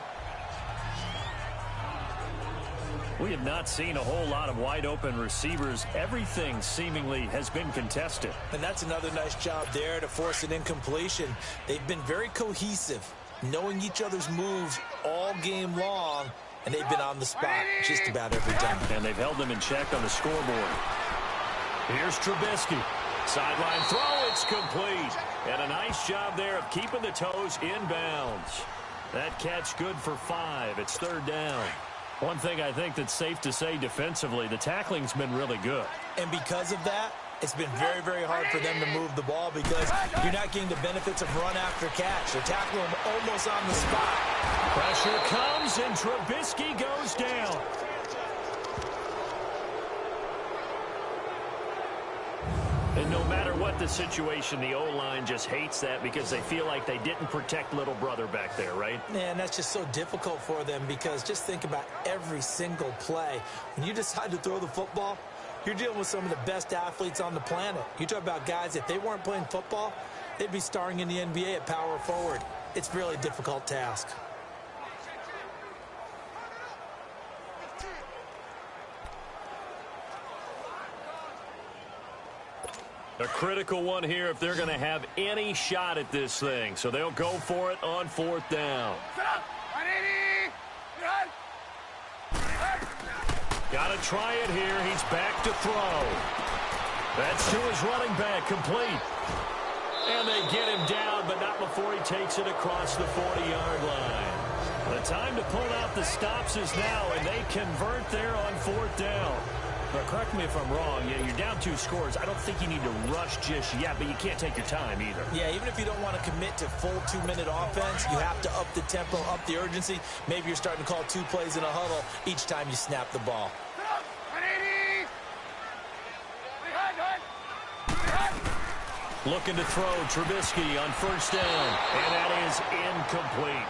We have not seen a whole lot of wide-open receivers. Everything seemingly has been contested. And that's another nice job there to force an incompletion. They've been very cohesive, knowing each other's moves all game long, and they've been on the spot just about every time. And they've held them in check on the scoreboard. Here's Trubisky. Sideline throw, it's complete. And a nice job there of keeping the toes inbounds. That catch good for 5. It's third down. One thing I think that's safe to say defensively, the tackling's been really good. And because of that, it's been very, very hard for them to move the ball because you're not getting the benefits of run after catch. They're tackling them almost on the spot. Pressure comes, and Trubisky goes down. And no matter what the situation, the O-line just hates that because they feel like they didn't protect little brother back there, right? Man, that's just so difficult for them because just think about every single play. When you decide to throw the football, you're dealing with some of the best athletes on the planet. You talk about guys, if they weren't playing football, they'd be starring in the NBA at power forward. It's a really difficult task. A critical one here if they're going to have any shot at this thing. So they'll go for it on fourth down. Got to try it here. He's back to throw. That's to his running back, complete. And they get him down, but not before he takes it across the 40-yard line. The time to pull out the stops is now, and they convert there on fourth down. But correct me if I'm wrong, you're down 2 scores. I don't think you need to rush just yet, but you can't take your time either. Yeah, even if you don't want to commit to full 2-minute offense, you have to up the tempo, up the urgency. Maybe you're starting to call 2 plays in a huddle each time you snap the ball. Looking to throw, Trubisky on first down, and that is incomplete.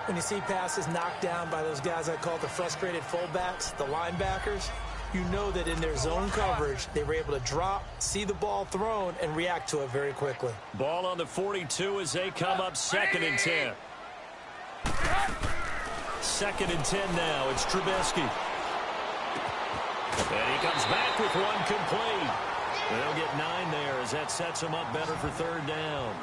When you see passes knocked down by those guys I call the frustrated fullbacks, the linebackers, you know that in their zone coverage, they were able to drop, see the ball thrown, and react to it very quickly. Ball on the 42 as they come up 2nd and 10. 2nd and 10 now. It's Trubisky. And he comes back with one complete. They'll get 9 there as that sets them up better for third down.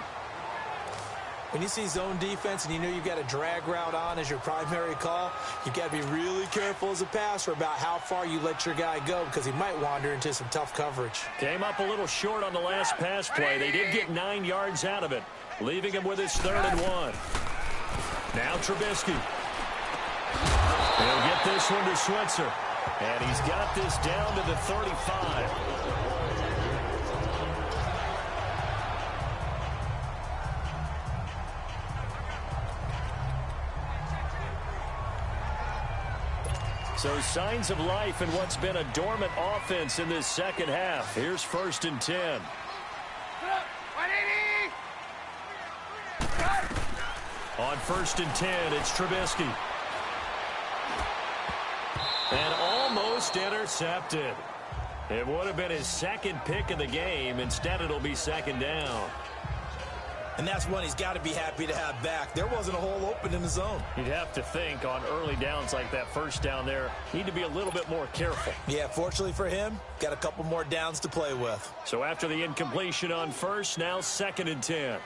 When you see zone defense and you know you've got a drag route on as your primary call, you've got to be really careful as a passer about how far you let your guy go because he might wander into some tough coverage. Came up a little short on the last pass play. They did get 9 yards out of it, leaving him with his 3rd and 1. Now Trubisky. He'll get this one to Switzer. And he's got this down to the 35. So signs of life in what's been a dormant offense in this second half. Here's 1st and 10. On 1st and 10, it's Trubisky. And almost intercepted. It would have been his second pick of the game. Instead, it'll be second down. And that's one he's got to be happy to have back. There wasn't a hole open in the zone. You'd have to think on early downs like that first down there, need to be a little bit more careful. Yeah, fortunately for him, got a couple more downs to play with. So after the incompletion on first, now 2nd and 10.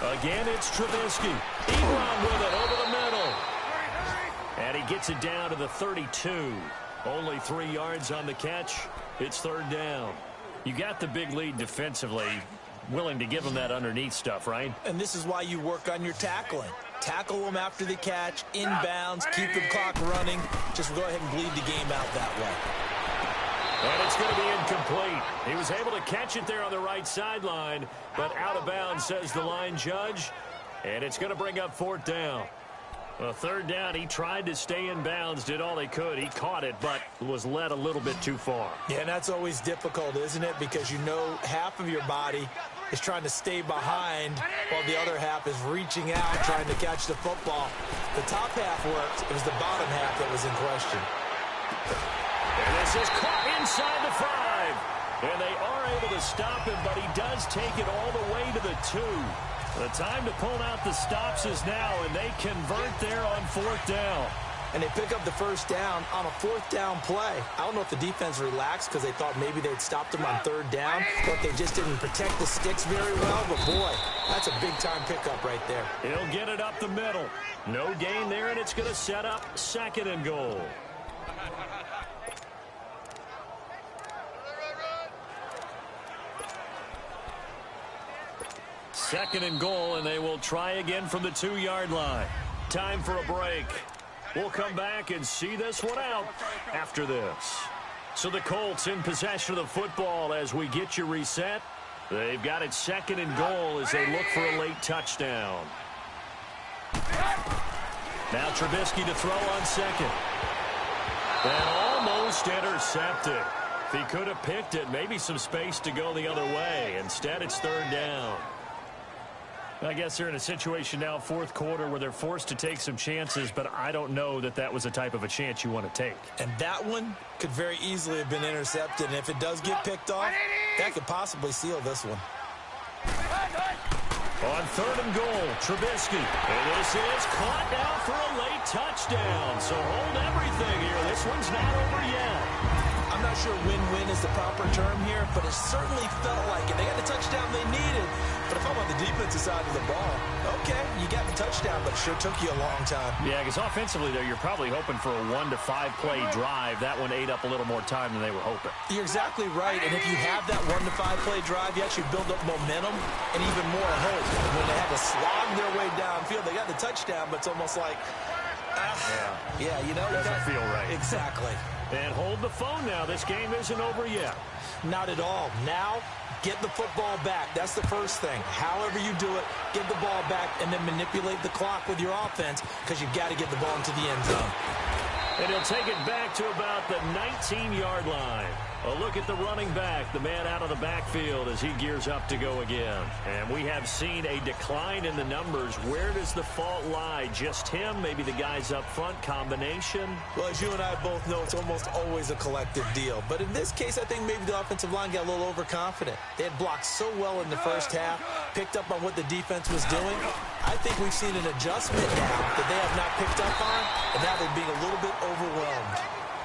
Again, it's Trubisky. Ebron with it over the middle. And he gets it down to the 32. Only 3 yards on the catch. It's 3rd down. You got the big lead defensively, willing to give them that underneath stuff, right? And this is why you work on your tackling. Tackle them after the catch, inbounds, keep the clock running. Just go ahead and bleed the game out that way. And it's going to be incomplete. He was able to catch it there on the right sideline, but out of bounds, says the line judge. And it's going to bring up 4th down. Well, 3rd down, he tried to stay in bounds, did all he could. He caught it, but was led a little bit too far. Yeah, and that's always difficult, isn't it? Because you know half of your body is trying to stay behind while the other half is reaching out, trying to catch the football. The top half worked. It was the bottom half that was in question. And this is caught inside the 5. And they are able to stop him, but he does take it all the way to the 2. The time to pull out the stops is now, and they convert there on 4th down. And they pick up the 1st down on a 4th down play. I don't know if the defense relaxed because they thought maybe they'd stopped him on 3rd down, or if they just didn't protect the sticks very well. But, boy, that's a big-time pickup right there. He'll get it up the middle. No gain there, and it's going to set up 2nd and goal. Second and goal, and they will try again from the 2-yard line. Time for a break. We'll come back and see this one out after this. So the Colts in possession of the football as we get you reset. They've got it 2nd and goal as they look for a late touchdown. Now Trubisky to throw on 2nd. And almost intercepted. If he could have picked it, maybe some space to go the other way. Instead, it's 3rd down. I guess they're in a situation now, 4th quarter, where they're forced to take some chances, but I don't know that that was the type of a chance you want to take. And that one could very easily have been intercepted, and if it does get picked off, that could possibly seal this one. On 3rd and goal, Trubisky. And this is caught now for a late touchdown. So hold everything here. This one's not over yet. I'm not sure win-win is the proper term here, but it certainly felt like it. They got the touchdown they needed, but if I'm on the defensive side of the ball, okay, you got the touchdown, but it sure took you a long time. Yeah, because offensively there, you're probably hoping for a 1 to 5 play drive. That one ate up a little more time than they were hoping. You're exactly right, and if you have that 1 to 5 play drive, you actually build up momentum and even more hope. When they had to slog their way downfield, they got the touchdown, but it's almost like, yeah, you know. Doesn't feel right. Exactly. And hold the phone now. This game isn't over yet. Not at all. Now, get the football back. That's the first thing. However you do it, get the ball back and then manipulate the clock with your offense because you've got to get the ball into the end zone. And he'll take it back to about the 19-yard line. A look at the running back, the man out of the backfield as he gears up to go again. And we have seen a decline in the numbers. Where does the fault lie? Just him? Maybe the guys up front? Combination? Well, as you and I both know, it's almost always a collective deal. But in this case, I think maybe the offensive line got a little overconfident. They had blocked so well in the first half, picked up on what the defense was doing. I think we've seen an adjustment now that they have not picked up on, and now they're being a little bit overwhelmed.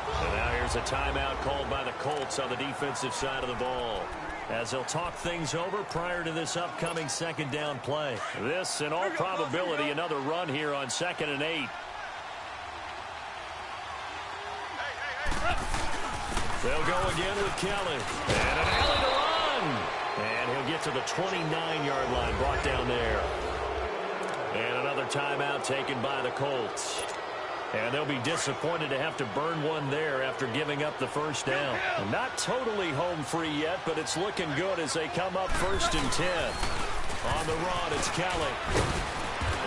And now here's a timeout called by the Colts on the defensive side of the ball, as they'll talk things over prior to this upcoming 2nd down play. This, in all probability, another run here on 2nd and 8. They'll go again with Kelly. And an alley to run. And he'll get to the 29-yard line, brought down there. And another timeout taken by the Colts. And they'll be disappointed to have to burn one there after giving up the first down. Not totally home free yet, but it's looking good as they come up 1st and 10. On the run, it's Kelly.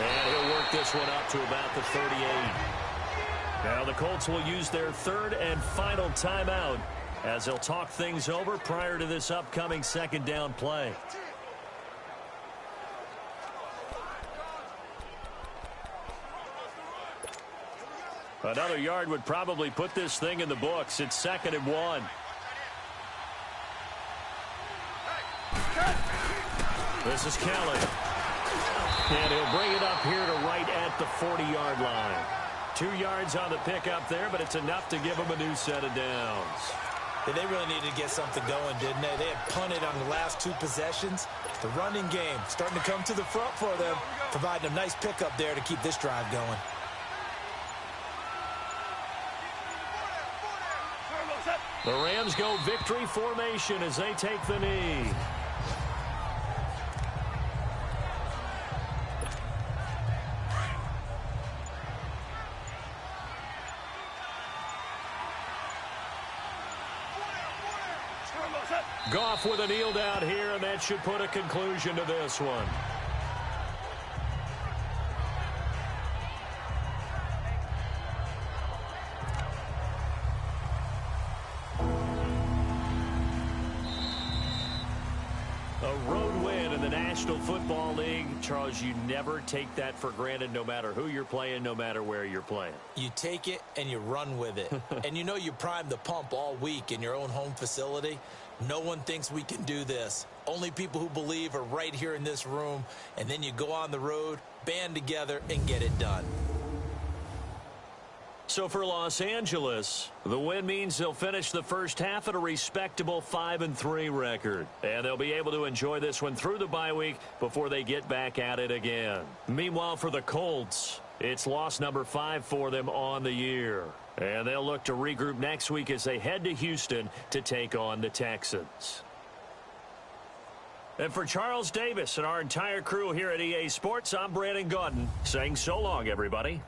And he'll work this one up to about the 38. Now the Colts will use their 3rd and final timeout as they'll talk things over prior to this upcoming 2nd down play. Another yard would probably put this thing in the books. It's 2nd and 1. This is Kelly. And he'll bring it up here to right at the 40-yard line. 2 yards on the pickup there, but it's enough to give them a new set of downs. Yeah, they really needed to get something going, didn't they? They had punted on the last 2 possessions. The running game starting to come to the front for them, providing a nice pickup there to keep this drive going. The Rams go victory formation as they take the knee. Goff with a kneel down here, and that should put a conclusion to this one. A road win in the National Football League. Charles, you never take that for granted no matter who you're playing, no matter where you're playing. You take it and you run with it. And you know you primed the pump all week in your own home facility. No one thinks we can do this. Only people who believe are right here in this room. And then you go on the road, band together, and get it done. So for Los Angeles, the win means they'll finish the first half at a respectable 5-3 record. And they'll be able to enjoy this one through the bye week before they get back at it again. Meanwhile, for the Colts, it's loss number 5 for them on the year. And they'll look to regroup next week as they head to Houston to take on the Texans. And for Charles Davis and our entire crew here at EA Sports, I'm Brandon Gaudin saying so long, everybody.